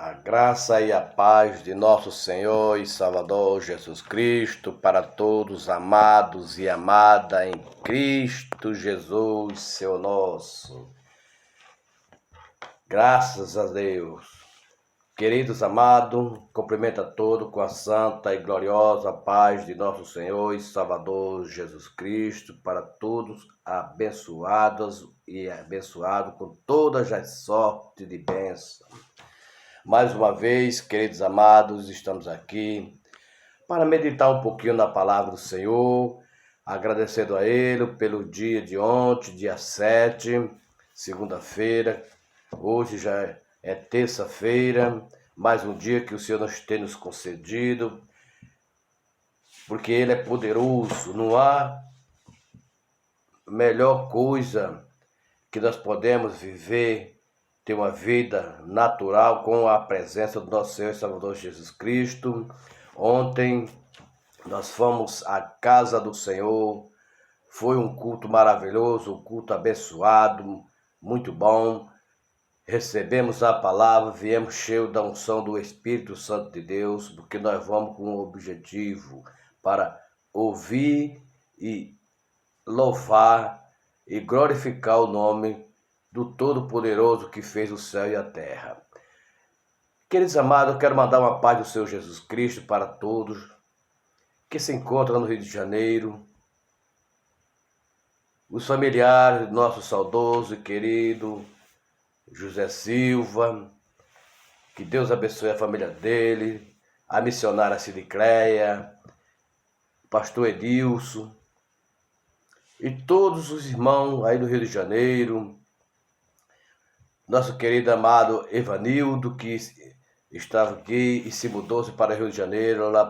A graça e a paz de nosso Senhor e Salvador Jesus Cristo para todos amados e amada em Cristo Jesus, seu nosso. Graças a Deus. Queridos amados, cumprimento a todos com a santa e gloriosa paz de nosso Senhor e Salvador Jesus Cristo para todos abençoados e abençoados com todas as sortes de bênção. Mais uma vez, queridos amados, estamos aqui para meditar um pouquinho na palavra do Senhor, agradecendo a Ele pelo dia de ontem, dia 7, segunda-feira. Hoje já é terça-feira, mais um dia que o Senhor tem nos concedido, porque Ele é poderoso. Não há melhor coisa que nós podemos viver, ter uma vida natural com a presença do nosso Senhor e Salvador Jesus Cristo. Ontem nós fomos à casa do Senhor, foi um culto maravilhoso, um culto abençoado, muito bom. Recebemos a palavra, viemos cheios da unção do Espírito Santo de Deus, porque nós vamos com um objetivo para ouvir e louvar e glorificar o nome do Todo-Poderoso que fez o céu e a terra. Queridos amados, eu quero mandar uma paz do Senhor Jesus Cristo para todos que se encontram no Rio de Janeiro, os familiares do nosso saudoso e querido José Silva, que Deus abençoe a família dele, a missionária Sidicleia, o pastor Edilson e todos os irmãos aí do Rio de Janeiro, nosso querido amado Evanildo, que estava aqui e se mudou-se para o Rio de Janeiro, lá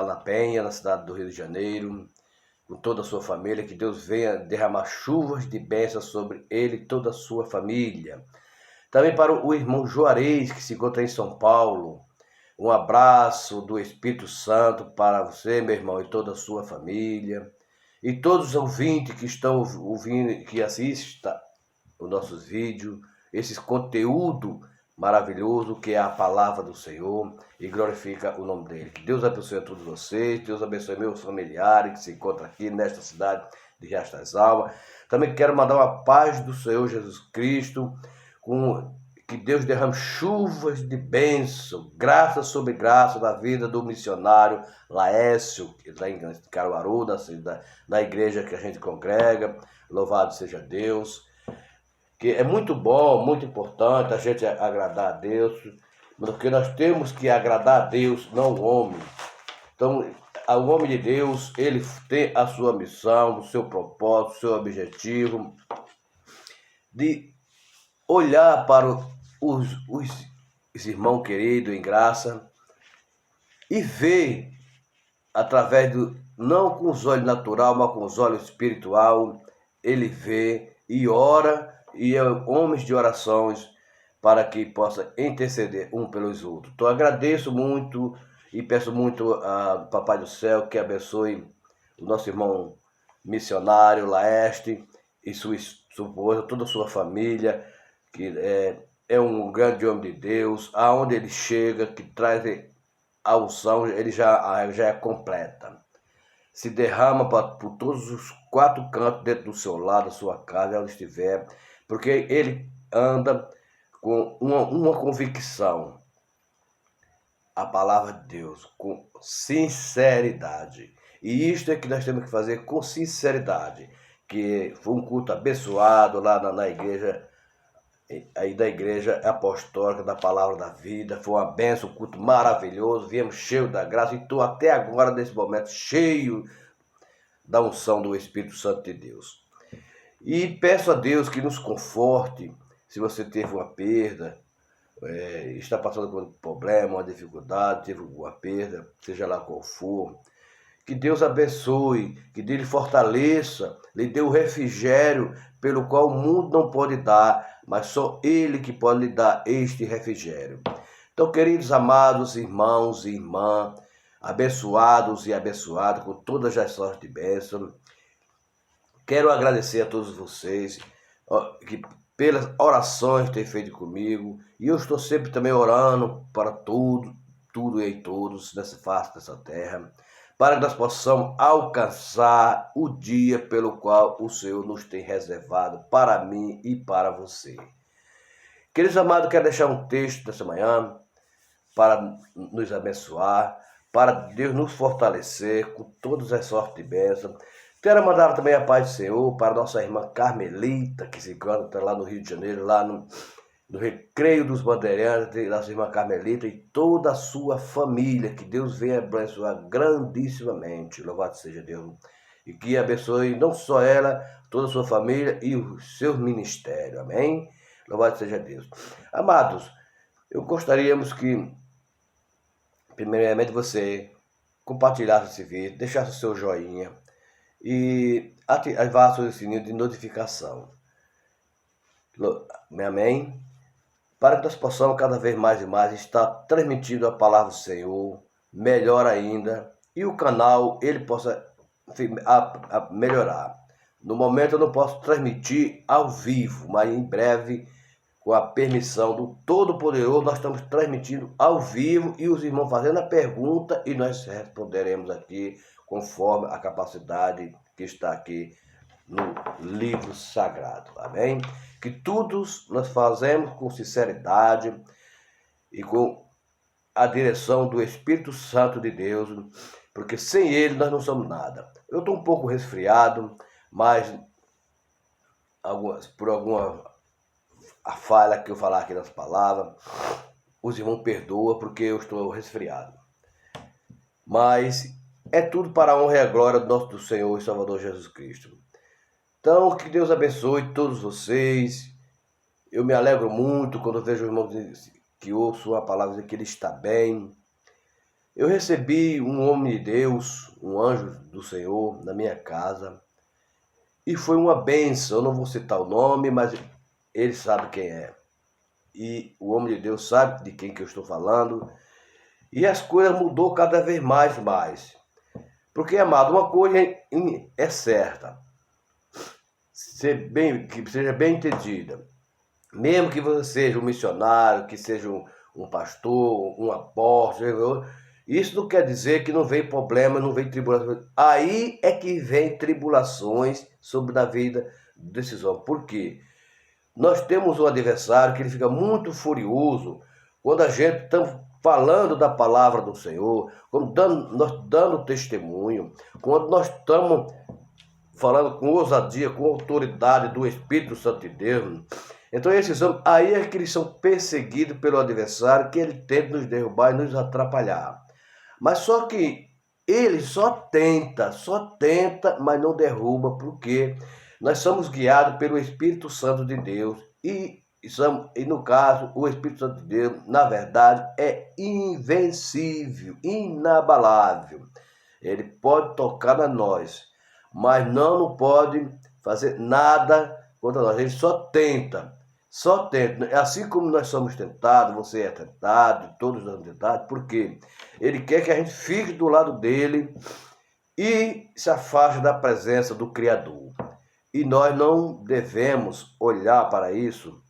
na Penha, na cidade do Rio de Janeiro, com toda a sua família, que Deus venha derramar chuvas de bênçãos sobre ele e toda a sua família. Também para o irmão Juarez, que se encontra em São Paulo, um abraço do Espírito Santo para você, meu irmão, e toda a sua família. E todos os ouvintes que estão ouvindo, que assistem os nossos vídeos, esse conteúdo maravilhoso que é a palavra do Senhor, e glorifica o nome dele. Que Deus abençoe a todos vocês, Deus abençoe meus familiares que se encontram aqui nesta cidade de Riacho das Almas. Também quero mandar uma paz do Senhor Jesus Cristo, que Deus derrame chuvas de bênção, graça sobre graça da vida do missionário Laércio, que está em Caruaru, na igreja que a gente congrega. Louvado seja Deus. Que é muito bom, muito importante a gente agradar a Deus, porque nós temos que agradar a Deus, não o homem. Então, o homem de Deus, ele tem a sua missão, o seu propósito, o seu objetivo de olhar para os irmãos queridos em graça e ver através não com os olhos naturais, mas com os olhos espiritual, ele vê e ora, e é homens de orações para que possa interceder um pelos outros. Então agradeço muito e peço muito a Papai do Céu que abençoe o nosso irmão missionário Laeste e sua esposa, toda a sua família, que é um grande homem de Deus, aonde ele chega, que traz a unção, ele já é completa. Se derrama por todos os quatro cantos dentro do seu lado, da sua casa, onde estiver, porque ele anda com uma convicção, a palavra de Deus, com sinceridade. E isto é que nós temos que fazer com sinceridade, que foi um culto abençoado lá na igreja, aí da igreja apostólica da Palavra da Vida. Foi uma bênção, um culto maravilhoso, viemos cheio da graça e estou até agora nesse momento cheio da unção do Espírito Santo de Deus. E peço a Deus que nos conforte, se você teve uma perda, está passando por um problema, uma dificuldade, teve alguma perda, seja lá qual for, que Deus abençoe, que Deus lhe fortaleça, lhe dê o refrigério pelo qual o mundo não pode dar, mas só Ele que pode lhe dar este refrigério. Então, queridos amados irmãos e irmãs, abençoados e abençoados com todas as sortes de bênção, quero agradecer a todos vocês que pelas orações que tem feito comigo, e eu estou sempre também orando para tudo e todos nessa face dessa terra, para que nós possamos alcançar o dia pelo qual o Senhor nos tem reservado para mim e para você. Queridos amados, quero deixar um texto nessa manhã para nos abençoar, para Deus nos fortalecer com todas as sortes e bênçãos. Quero mandar também a paz do Senhor para nossa irmã Carmelita, que se encontra lá no Rio de Janeiro, lá no Recreio dos Bandeirantes, nossa irmã Carmelita e toda a sua família. Que Deus venha abençoar grandissimamente. Louvado seja Deus. E que abençoe não só ela, toda a sua família e o seu ministério. Amém? Louvado seja Deus. Amados, eu gostaríamos que, primeiramente, você compartilhasse esse vídeo, deixasse o seu joinha e ativasse o sininho de notificação. Amém? Para que nós possamos cada vez mais e mais estar transmitindo a palavra do Senhor, melhor ainda, e o canal ele possa melhorar. No momento eu não posso transmitir ao vivo, mas em breve, com a permissão do Todo-Poderoso, nós estamos transmitindo ao vivo e os irmãos fazendo a pergunta e nós responderemos aqui conforme a capacidade que está aqui no livro sagrado. Amém? Que tudo nós fazemos com sinceridade e com a direção do Espírito Santo de Deus, porque sem ele nós não somos nada. Eu estou um pouco resfriado, mas por alguma falha que eu falar aqui nas palavras, os irmãos perdoam porque eu estou resfriado. Mas é tudo para a honra e a glória do Senhor e Salvador Jesus Cristo. Então, que Deus abençoe todos vocês. Eu me alegro muito quando vejo o irmão que ouço a palavra que ele está bem. Eu recebi um homem de Deus, um anjo do Senhor, na minha casa. E foi uma bênção. Eu não vou citar o nome, mas ele sabe quem é. E o homem de Deus sabe de quem que eu estou falando. E as coisas mudou cada vez mais. Porque, amado, uma coisa é certa. Que seja bem entendida. Mesmo que você seja um missionário, que seja um pastor, um apóstolo, isso não quer dizer que não vem problema, não vem tribulações. Aí é que vem tribulações sobre a vida desses homens. Por quê? Nós temos um adversário que ele fica muito furioso quando a gente está falando da palavra do Senhor, nós dando testemunho, quando nós estamos falando com ousadia, com autoridade do Espírito Santo de Deus. Então esses homens, aí é que eles são perseguidos pelo adversário, que ele tenta nos derrubar e nos atrapalhar. Mas só que ele só tenta, mas não derruba, porque nós somos guiados pelo Espírito Santo de Deus. E no caso, o Espírito Santo de Deus, na verdade, é invencível, inabalável. Ele pode tocar a nós, mas não pode fazer nada contra nós. Ele só tenta. Assim como nós somos tentados, você é tentado, todos nós somos tentados, porque ele quer que a gente fique do lado dele e se afaste da presença do Criador. E nós não devemos olhar para isso,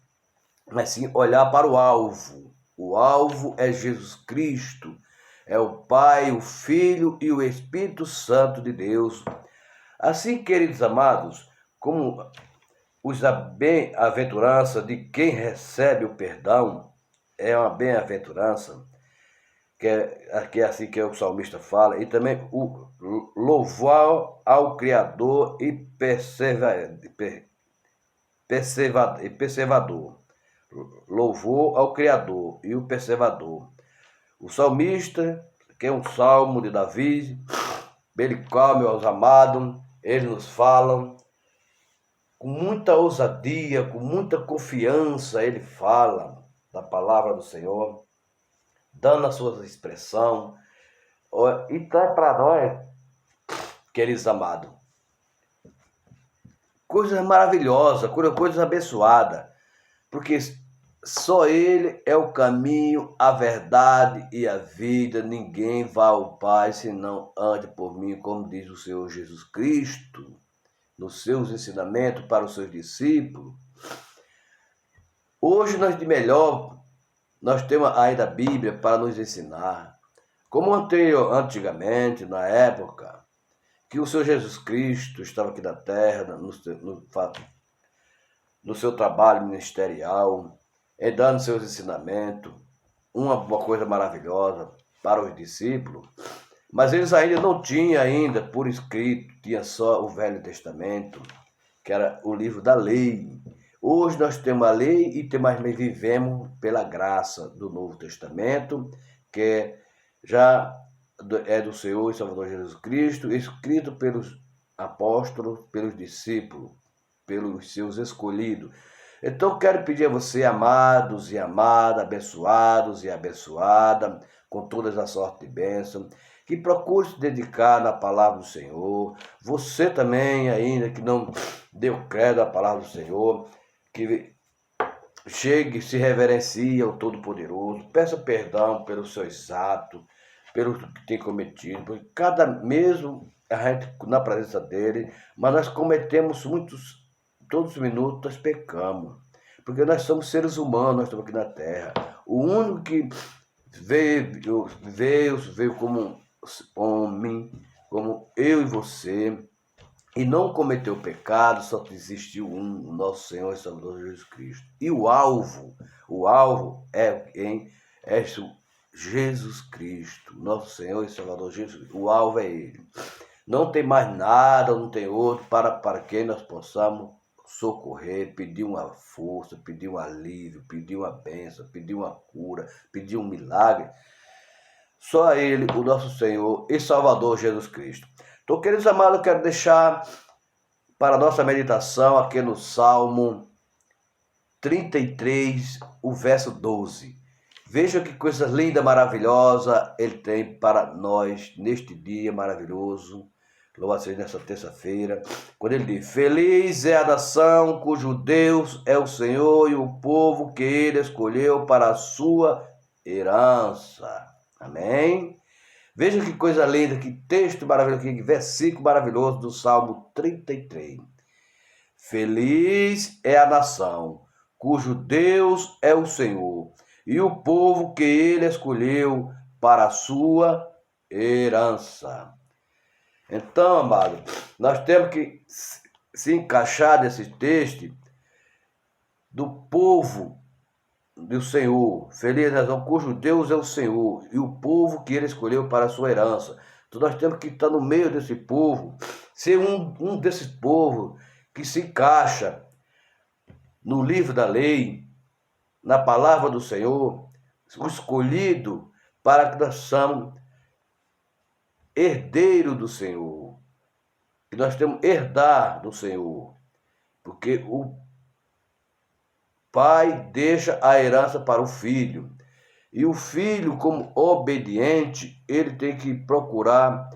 mas sim olhar para o alvo. O alvo é Jesus Cristo, é o Pai, o Filho e o Espírito Santo de Deus. Assim, queridos amados, como a bem-aventurança de quem recebe o perdão, é uma bem-aventurança, que é assim que o salmista fala, e também o louvor ao Criador e perseverador. Louvor ao Criador e o perseverador. O salmista, que é um salmo de Davi, ele calma aos amados, eles nos falam com muita ousadia, com muita confiança, ele fala da palavra do Senhor, dando a sua expressão, e traz para nós, queridos amados, coisas maravilhosas, coisas abençoadas, porque só Ele é o caminho, a verdade e a vida. Ninguém vai ao Pai senão ande por mim, como diz o Senhor Jesus Cristo, nos seus ensinamentos para os seus discípulos. Hoje nós de melhor, nós temos ainda a Bíblia para nos ensinar. Como antigamente, na época, que o Senhor Jesus Cristo estava aqui na terra, no seu trabalho ministerial, dando seus ensinamentos, uma coisa maravilhosa para os discípulos, mas eles ainda não tinham ainda por escrito, tinha só o Velho Testamento, que era o livro da lei. Hoje nós temos a lei e vivemos pela graça do Novo Testamento, que já é do Senhor e Salvador Jesus Cristo, escrito pelos apóstolos, pelos discípulos, pelos seus escolhidos. Então quero pedir a você, amados e amadas, abençoados e abençoada, com todas as sortes de bênção, que procure se dedicar na palavra do Senhor. Você também, ainda que não deu credo à palavra do Senhor, que chegue, se reverencie ao Todo-Poderoso, peça perdão pelos seus atos, pelo que tem cometido, porque cada mesmo a gente na presença dele, mas nós cometemos todos os minutos nós pecamos, porque nós somos seres humanos, nós estamos aqui na terra. O único que veio como homem, como eu e você, e não cometeu pecado, só existiu um, o nosso Senhor e Salvador Jesus Cristo. E o alvo é Jesus Cristo, nosso Senhor e Salvador Jesus Cristo. O alvo é Ele. Não tem mais nada, não tem outro para quem nós possamos socorrer, pedir uma força, pedir um alívio, pedir uma bênção, pedir uma cura, pedir um milagre. Só a Ele, o nosso Senhor e Salvador Jesus Cristo. Então, queridos amados, eu quero deixar para a nossa meditação aqui no Salmo 33, o verso 12. Veja que coisa linda, maravilhosa Ele tem para nós neste dia maravilhoso. Louvado seja nessa terça-feira, quando Ele diz: feliz é a nação cujo Deus é o Senhor e o povo que Ele escolheu para a sua herança. Amém? Veja que coisa linda, que texto maravilhoso, que versículo maravilhoso do Salmo 33. Feliz é a nação, cujo Deus é o Senhor, e o povo que Ele escolheu para a sua herança. Então, amado, nós temos que se encaixar nesse texto do povo do Senhor, feliz a nação cujo Deus é o Senhor, e o povo que Ele escolheu para a sua herança. Então nós temos que estar no meio desse povo, ser um desses povos que se encaixa no livro da lei, na palavra do Senhor, o escolhido para que nós somos herdeiro do Senhor, que nós temos herdar do Senhor, porque o pai deixa a herança para o filho, e o filho, como obediente, ele tem que procurar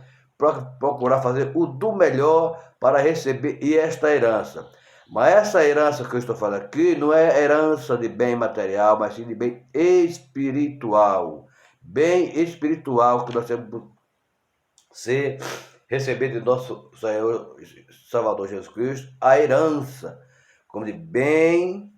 fazer o do melhor para receber esta herança. Mas essa herança que eu estou falando aqui não é herança de bem material, mas sim de bem espiritual. Bem espiritual que nós temos que receber de nosso Senhor Salvador Jesus Cristo, a herança, como de bem.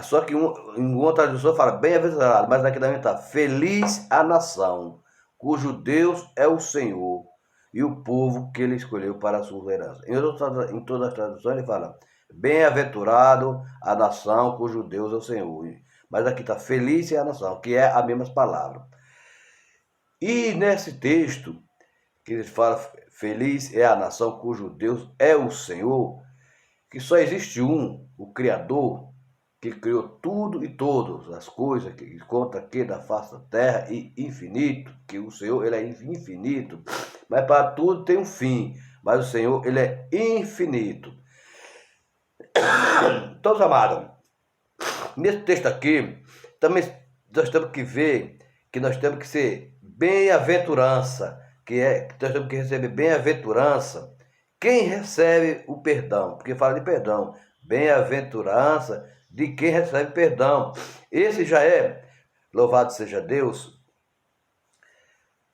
Só que em uma tradução fala bem-aventurado, mas aqui também está feliz a nação, cujo Deus é o Senhor e o povo que Ele escolheu para a sua herança. Em todas as traduções ele fala bem-aventurado a nação, cujo Deus é o Senhor. Mas aqui está feliz é a nação, que é a mesma palavra. E nesse texto, que ele fala feliz é a nação, cujo Deus é o Senhor, que só existe um, o Criador, que criou tudo e todas as coisas, que conta aqui da face da terra, e infinito, que o Senhor ele é infinito, mas para tudo tem um fim, mas o Senhor ele é infinito. Então, amados, nesse texto aqui, também nós temos que ver que nós temos que ser bem-aventurança, que nós temos que receber bem-aventurança quem recebe o perdão, porque fala de perdão, bem-aventurança de quem recebe perdão. Esse já é, louvado seja Deus,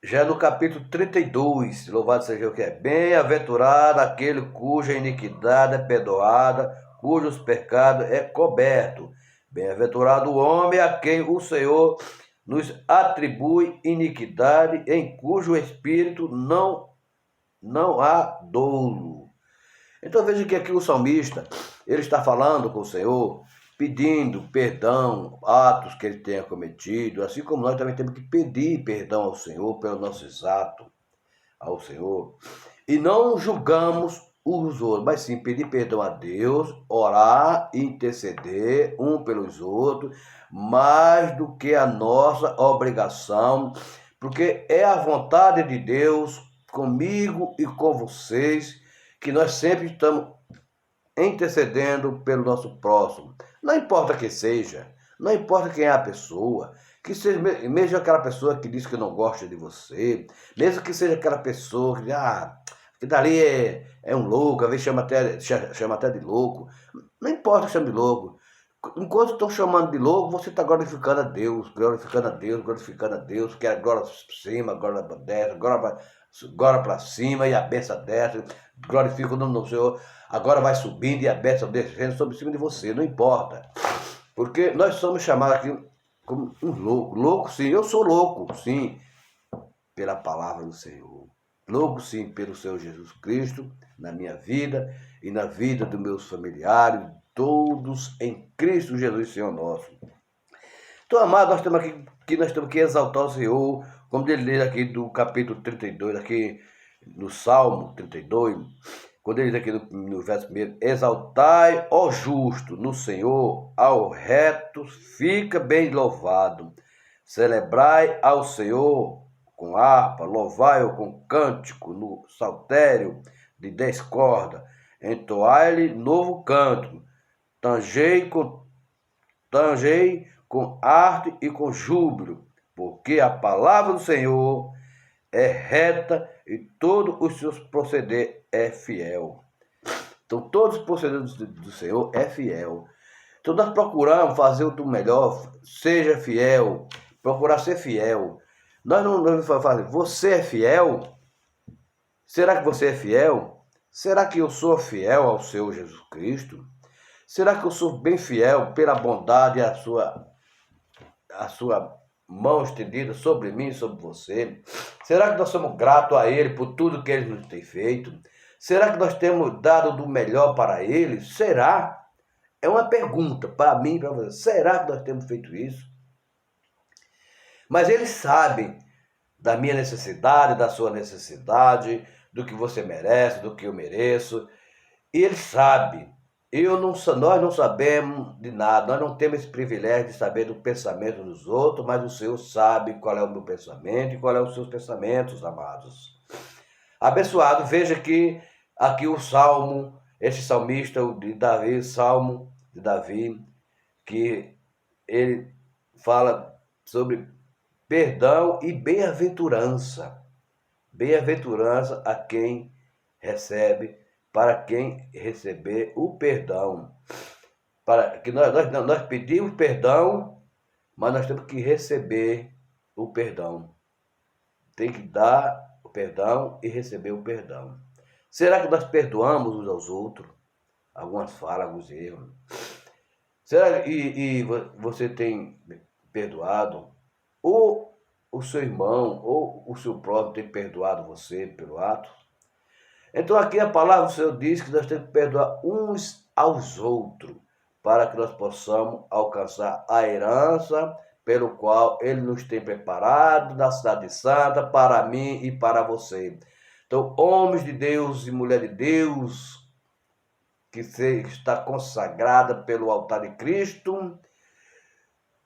já é no capítulo 32, louvado seja o que é. Bem-aventurado aquele cuja iniquidade é perdoada, cujos pecados é coberto. Bem-aventurado o homem a quem o Senhor nos atribui iniquidade, em cujo espírito não há dolo. Então veja que aqui o salmista, ele está falando com o Senhor, pedindo perdão, atos que ele tenha cometido, assim como nós também temos que pedir perdão ao Senhor pelos nossos atos ao Senhor. E não julgamos os outros, mas sim pedir perdão a Deus, orar e interceder um pelos outros, mais do que a nossa obrigação, porque é a vontade de Deus comigo e com vocês, que nós sempre estamos intercedendo pelo nosso próximo. Não importa quem seja, não importa quem é a pessoa, que seja mesmo aquela pessoa que diz que não gosta de você, mesmo que seja aquela pessoa que dali é um louco, às vezes chama até de louco. Não importa que chame de louco. Enquanto estão chamando de louco, você está glorificando a Deus, glorificando a Deus, glorificando a Deus, que é glória para cima, glória para desce, glória para cima e a bênção desce, glorifica o nome do Senhor, agora vai subindo e a bênção descendo sobre cima de você, não importa. Porque nós somos chamados aqui como um louco. Louco sim, eu sou louco, sim, pela palavra do Senhor. Louco sim pelo Senhor Jesus Cristo, na minha vida e na vida dos meus familiares, todos em Cristo Jesus, Senhor nosso. Então, amado, nós temos que exaltar o Senhor, como ele diz aqui do capítulo 32, aqui no Salmo 32, quando ele diz aqui no verso 1, exaltai, ó justo, no Senhor, ao reto, fica bem louvado. Celebrai ao Senhor com harpa, louvai-o com cântico, no saltério de 10 cordas, entoai-lhe novo canto, tangei com arte e com júbilo, porque a palavra do Senhor é reta e todos os seus proceder é fiel. Então, todos os procederes do Senhor é fiel. Então, nós procuramos fazer o do melhor, seja fiel, procurar ser fiel. Nós não vamos fazer, você é fiel? Será que você é fiel? Será que eu sou fiel ao Senhor Jesus Cristo? Será que eu sou bem fiel pela bondade e a sua mão estendida sobre mim e sobre você? Será que nós somos gratos a Ele por tudo que Ele nos tem feito? Será que nós temos dado do melhor para Ele? Será? É uma pergunta para mim e para você. Será que nós temos feito isso? Mas Ele sabe da minha necessidade, da sua necessidade, do que você merece, do que eu mereço. E Ele sabe. Nós não sabemos de nada, nós não temos esse privilégio de saber do pensamento dos outros, mas o Senhor sabe qual é o meu pensamento e qual é os seus pensamentos, amados. Abençoado, veja que aqui o Salmo, esse salmista, o de Davi, Salmo de Davi, que ele fala sobre perdão e bem-aventurança. Bem-aventurança a quem recebe, para quem receber o perdão. Para que nós pedimos perdão, mas nós temos que receber o perdão. Tem que dar o perdão e receber o perdão. Será que nós perdoamos uns aos outros? Algumas falas, alguns erros. Será que você tem perdoado? Ou o seu irmão, ou o seu próprio tem perdoado você pelo ato? Então aqui a palavra do Senhor diz que nós temos que perdoar uns aos outros, para que nós possamos alcançar a herança pelo qual Ele nos tem preparado na cidade santa, para mim e para você. Então, homens de Deus e mulher de Deus, que está consagrada pelo altar de Cristo,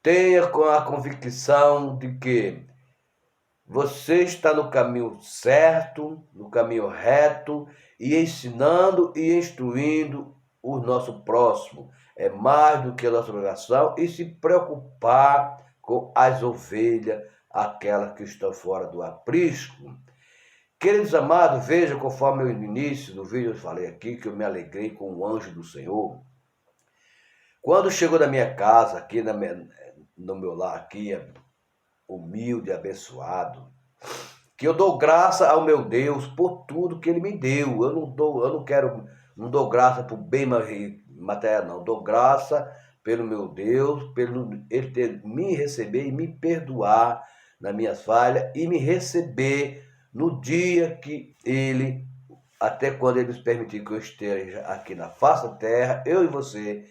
tenha a convicção de que você está no caminho certo, no caminho reto, e ensinando e instruindo o nosso próximo. É mais do que a nossa obrigação, e se preocupar com as ovelhas, aquelas que estão fora do aprisco. Queridos amados, vejam, conforme no início do vídeo eu falei aqui, que eu me alegrei com o anjo do Senhor. Quando chegou na minha casa, aqui no meu lar, aqui, humilde, abençoado, que eu dou graça ao meu Deus por tudo que Ele me deu. Eu não dou graça por bem material, não. Dou graça pelo meu Deus, pelo Ele ter me receber e me perdoar nas minhas falhas e me receber no dia que Ele, até quando Ele nos permitir que eu esteja aqui na face da terra, eu e você.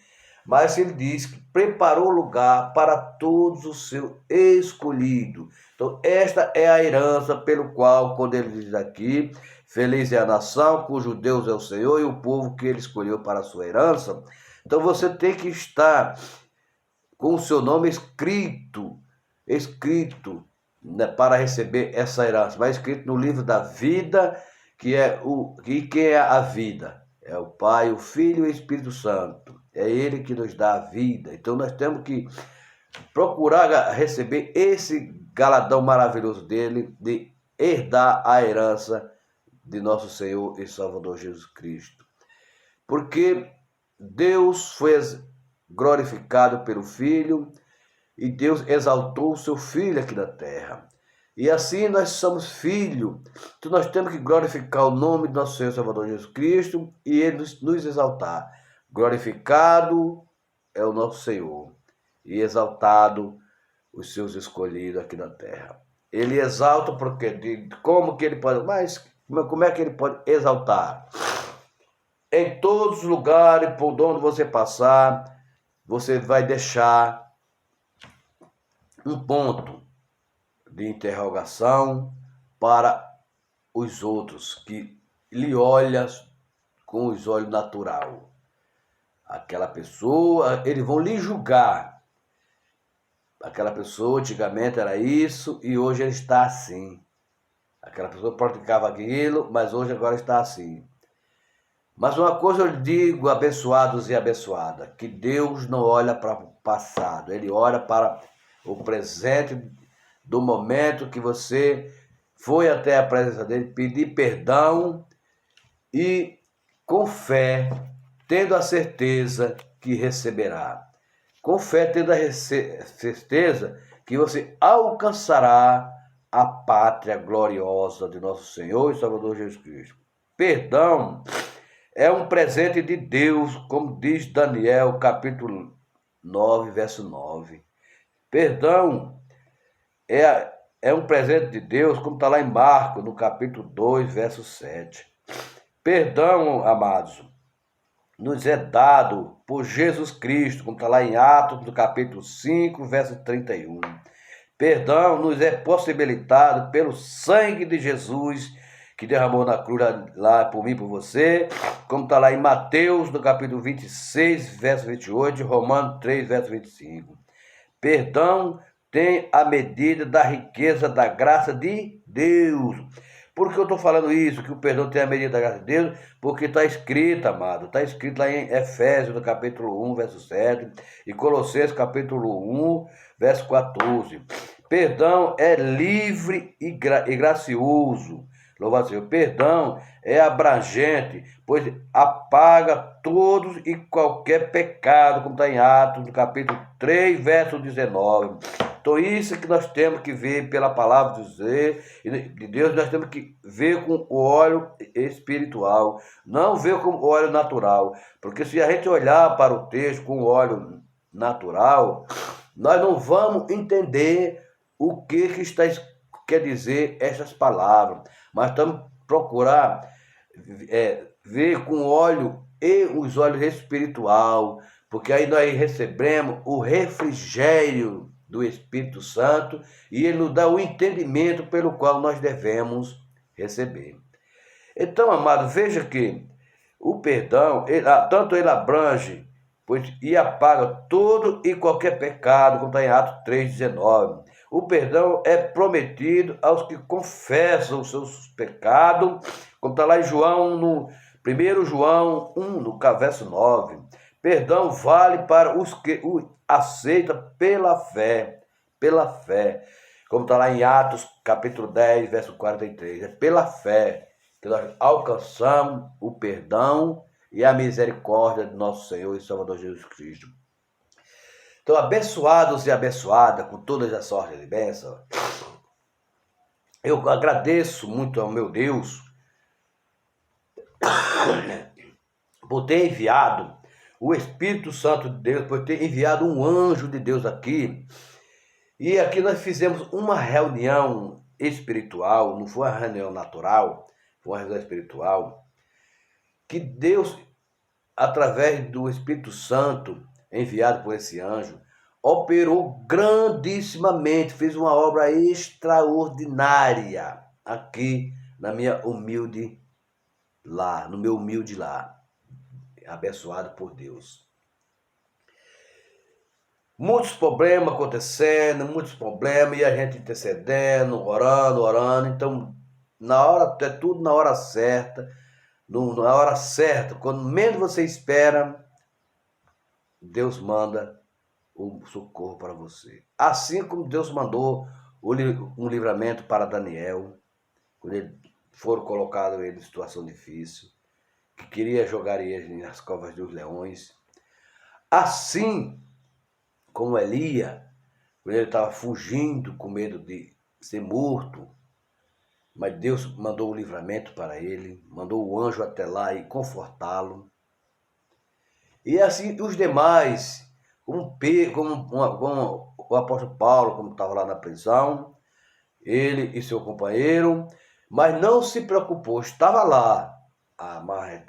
Mas Ele diz que preparou lugar para todos os seus escolhidos. Então, esta é a herança pelo qual, quando Ele diz aqui, feliz é a nação cujo Deus é o Senhor e o povo que Ele escolheu para a sua herança. Então, você tem que estar com o seu nome escrito, né, para receber essa herança, mas escrito no livro da vida, e quem é a vida? É o Pai, o Filho e o Espírito Santo. É Ele que nos dá a vida. Então nós temos que procurar receber esse galardão maravilhoso dele, de herdar a herança de nosso Senhor e Salvador Jesus Cristo. Porque Deus foi glorificado pelo Filho, e Deus exaltou o seu Filho aqui na terra. E assim nós somos filhos. Então nós temos que glorificar o nome do nosso Senhor Salvador Jesus Cristo e Ele nos exaltar. Glorificado é o nosso Senhor e exaltado os seus escolhidos aqui na terra. Ele exalta porque como que ele pode, mas como é que ele pode exaltar? Em todos os lugares por onde você passar, você vai deixar um ponto de interrogação para os outros que lhe olham com os olhos natural. Aquela pessoa, eles vão lhe julgar. Aquela pessoa antigamente era isso e hoje ele está assim. Aquela pessoa praticava aquilo, mas hoje agora está assim. Mas uma coisa eu digo, abençoados e abençoadas, que Deus não olha para o passado, Ele olha para o presente do momento que você foi até a presença dele, pedir perdão e com fé, tendo a certeza que receberá. Com fé, tendo a certeza que você alcançará a pátria gloriosa de nosso Senhor e Salvador Jesus Cristo. Perdão é um presente de Deus, como diz Daniel, capítulo 9, verso 9. Perdão é um presente de Deus, como está lá em Marcos, no capítulo 2, verso 7. Perdão, amados, nos é dado por Jesus Cristo, como está lá em Atos, no capítulo 5, verso 31. Perdão nos é possibilitado pelo sangue de Jesus, que derramou na cruz lá por mim e por você, como está lá em Mateus, no capítulo 26, verso 28, Romanos 3, verso 25. Perdão tem a medida da riqueza da graça de Deus. Por que eu estou falando isso, que o perdão tem a medida da graça de Deus? Porque está escrito, amado, está escrito lá em Efésios, no capítulo 1, verso 7, e Colossenses, capítulo 1, verso 14. Perdão é livre e gracioso. Louvado seja. Perdão é abrangente, pois apaga todos e qualquer pecado, como está em Atos, no capítulo 3, verso 19. Então isso que nós temos que ver pela palavra de Deus, nós temos que ver com o óleo espiritual, não ver com o óleo natural, porque se a gente olhar para o texto com o óleo natural, nós não vamos entender o que está quer dizer essas palavras, mas estamos procurar ver com o óleo e os olhos espiritual, porque aí nós recebemos o refrigério do Espírito Santo e ele nos dá o entendimento pelo qual nós devemos receber. Então, amado, veja que o perdão, tanto ele abrange, pois e apaga todo e qualquer pecado, como está em Atos 3,19. O perdão é prometido aos que confessam os seus pecados, como está lá em João, no 1 João 1, no verso 9. Perdão vale para os que o aceitam pela fé, como está lá em Atos, capítulo 10, verso 43. É pela fé que nós alcançamos o perdão e a misericórdia de nosso Senhor e Salvador Jesus Cristo. Então, abençoados e abençoadas com todas as sortes de bênção, eu agradeço muito ao meu Deus por ter enviado o Espírito Santo de Deus, por ter enviado um anjo de Deus aqui. E aqui nós fizemos uma reunião espiritual, não foi uma reunião natural, foi uma reunião espiritual, que Deus, através do Espírito Santo, enviado por esse anjo, operou grandissimamente, fez uma obra extraordinária aqui na minha humilde lar, no meu humilde lar, abençoado por Deus. Muitos problemas acontecendo, muitos problemas, e a gente intercedendo, orando. Então, é tudo na hora certa, na hora certa, quando menos você espera, Deus manda o socorro para você. Assim como Deus mandou um livramento para Daniel, quando ele foram colocados ele em situação difícil, que queria jogar ele nas covas dos leões. Assim como Elias, quando ele estava fugindo com medo de ser morto, mas Deus mandou o livramento para ele, mandou o anjo até lá e confortá-lo. E assim os demais, como o apóstolo Paulo, como estava lá na prisão, ele e seu companheiro, mas não se preocupou, estava lá,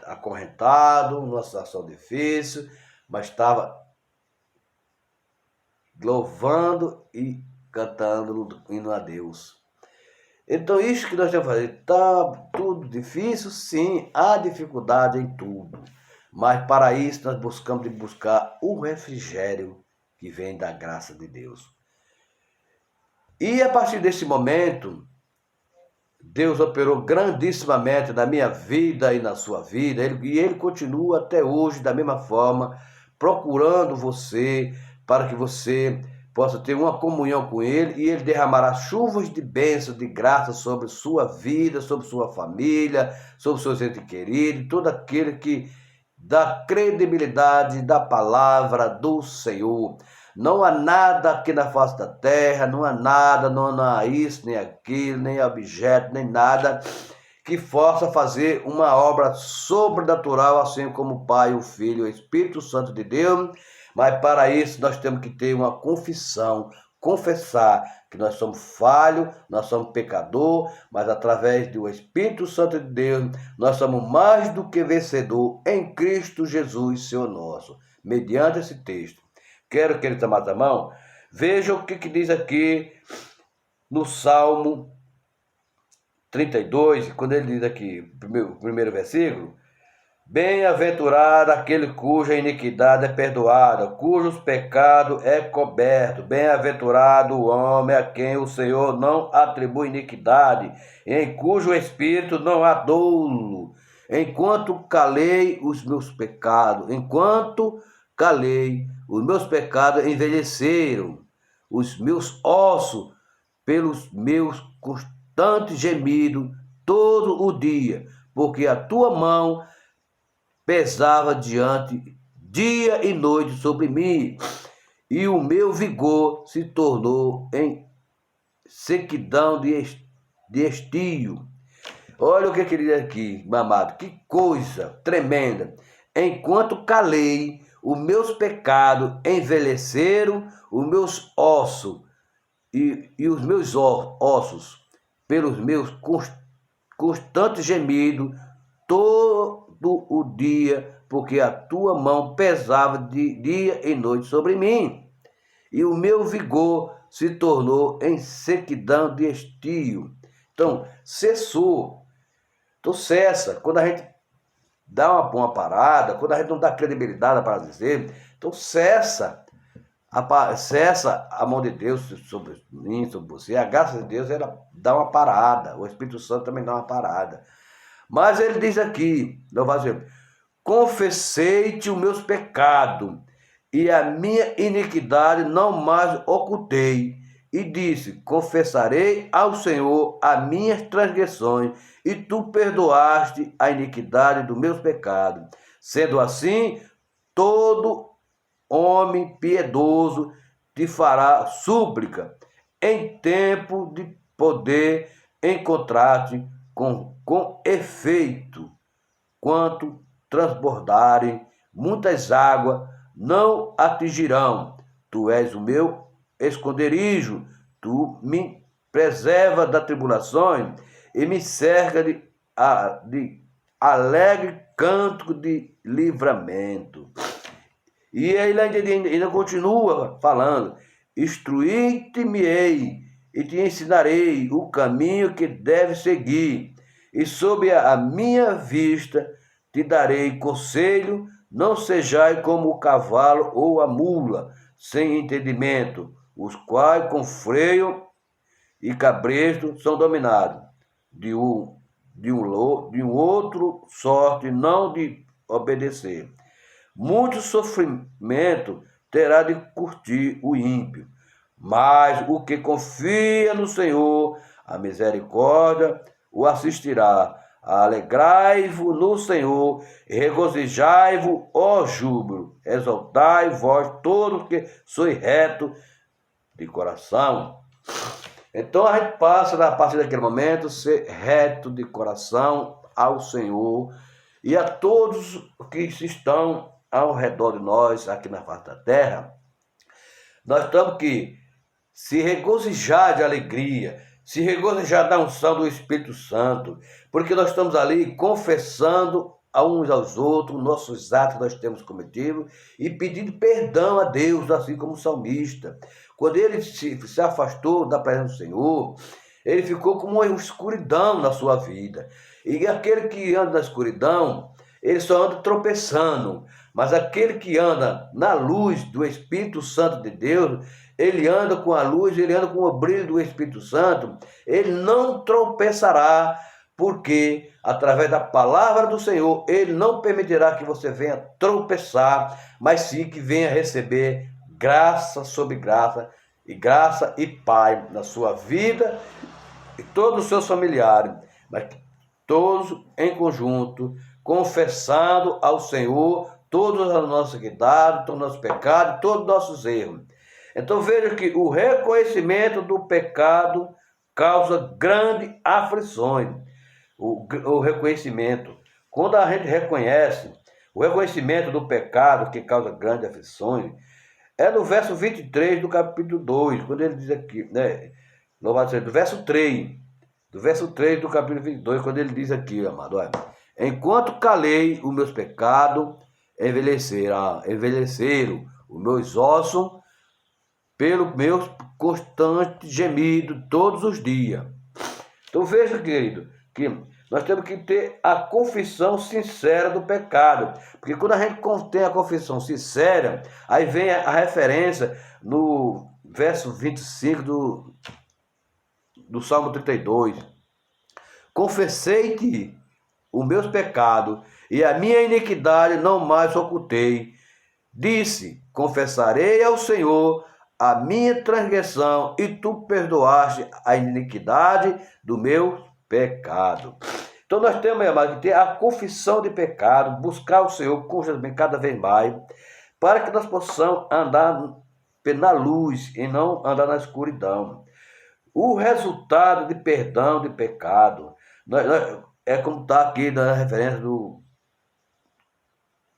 acorrentado, numa situação difícil, mas estava louvando e cantando, indo a Deus. Então, isso que nós temos que fazer, está tudo difícil? Sim, há dificuldade em tudo. Mas para isso nós buscamos buscar o refrigério que vem da graça de Deus. E a partir desse momento, Deus operou grandissimamente na minha vida e na sua vida, e Ele continua até hoje da mesma forma, procurando você, para que você possa ter uma comunhão com Ele, e Ele derramará chuvas de bênçãos, de graça sobre sua vida, sobre sua família, sobre seus entes queridos, todo aquele que dá credibilidade da palavra do Senhor. Não há nada aqui na face da terra, não há nada, não há isso, nem aquilo, nem objeto, nem nada que possa fazer uma obra sobrenatural, assim como o Pai, o Filho e o Espírito Santo de Deus. Mas para isso nós temos que ter uma confissão, confessar que nós somos falhos, nós somos pecador, mas através do Espírito Santo de Deus, nós somos mais do que vencedor em Cristo Jesus, Senhor nosso. Mediante esse texto, quero que ele amados irmãos, veja o que diz aqui no Salmo 32, quando ele diz aqui, o primeiro versículo: bem-aventurado aquele cuja iniquidade é perdoada, cujos pecados é coberto. Bem-aventurado o homem a quem o Senhor não atribui iniquidade, em cujo espírito não há dolo. Enquanto calei os meus pecados envelheceram, os meus ossos pelos meus constantes gemidos todo o dia, porque a tua mão pesava dia e noite sobre mim, e o meu vigor se tornou em sequidão de estio. Olha o que ele diz aqui, meu amado, que coisa tremenda. Enquanto calei, os meus pecados envelheceram, os meus ossos e os meus ossos, pelos meus constantes gemidos, todo o dia, porque a tua mão pesava de dia e noite sobre mim, e o meu vigor se tornou em sequidão de estio. Então, cessou. Então, cessa. Quando a gente dá uma parada, quando a gente não dá credibilidade para dizer, então cessa a mão de Deus sobre mim, sobre você. A graça de Deus, ela dá uma parada. O Espírito Santo também dá uma parada. Mas ele diz aqui, confessei-te os meus pecados, e a minha iniquidade não mais ocultei. E disse, confessarei ao Senhor as minhas transgressões, e tu perdoaste a iniquidade dos meus pecados. Sendo assim, todo homem piedoso te fará súplica, em tempo de poder encontrar-te com efeito, quanto transbordarem muitas águas não atingirão. Tu és o meu esconderijo, tu me preserva das tribulações e me cerca de alegre canto de livramento. E ele ainda continua falando: instruir-te-me-ei e te ensinarei o caminho que deves seguir, e sob a minha vista te darei conselho. Não sejais como o cavalo ou a mula, sem entendimento, os quais com freio e cabresto são dominados de um outro sorte, não de obedecer. Muito sofrimento terá de curtir o ímpio, mas o que confia no Senhor, a misericórdia o assistirá. Alegrai-vos no Senhor, regozijai-vos, ó júbilo, exaltai vós todos que sois reto de coração. Então a gente passa, a partir daquele momento, ser reto de coração ao Senhor e a todos que estão ao redor de nós, aqui na face da terra. Nós temos que se regozijar de alegria, se regozijar da unção do Espírito Santo, porque nós estamos ali confessando a uns aos outros nossos atos que nós temos cometido e pedindo perdão a Deus, assim como o salmista. Quando ele se afastou da presença do Senhor, ele ficou com uma escuridão na sua vida. E aquele que anda na escuridão, ele só anda tropeçando. Mas aquele que anda na luz do Espírito Santo de Deus, ele anda com a luz, ele anda com o brilho do Espírito Santo, ele não tropeçará, porque através da palavra do Senhor, ele não permitirá que você venha tropeçar, mas sim que venha receber graça sobre graça e paz na sua vida e todos os seus familiares, mas todos em conjunto, confessando ao Senhor todas as nossas iniquidades, todos os nossos pecados, todos os nossos erros. Então veja que o reconhecimento do pecado causa grandes aflições. O reconhecimento, quando a gente reconhece, o reconhecimento do pecado que causa grandes aflições, é no verso 23 do capítulo 2, quando ele diz aqui, né? Louvado seja, do verso 3 do capítulo 22, quando ele diz aqui, amado, olha, enquanto calei os meus pecados, envelheceram os meus ossos pelo meu constante gemido todos os dias. Então veja, querido, que nós temos que ter a confissão sincera do pecado, porque quando a gente tem a confissão sincera, aí vem a referência no verso 25 do Salmo 32. Confessei-te os meus pecados e a minha iniquidade não mais ocultei. Disse, confessarei ao Senhor a minha transgressão e tu perdoaste a iniquidade do meu pecado. Então nós temos, meu amado, que ter a confissão de pecado, buscar o Senhor constantemente, cada vez mais, para que nós possamos andar na luz e não andar na escuridão. O resultado de perdão de pecado é como está aqui na referência do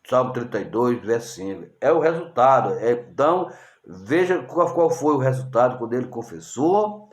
Salmo 32, verso 5. É o resultado. Então, veja qual foi o resultado quando ele confessou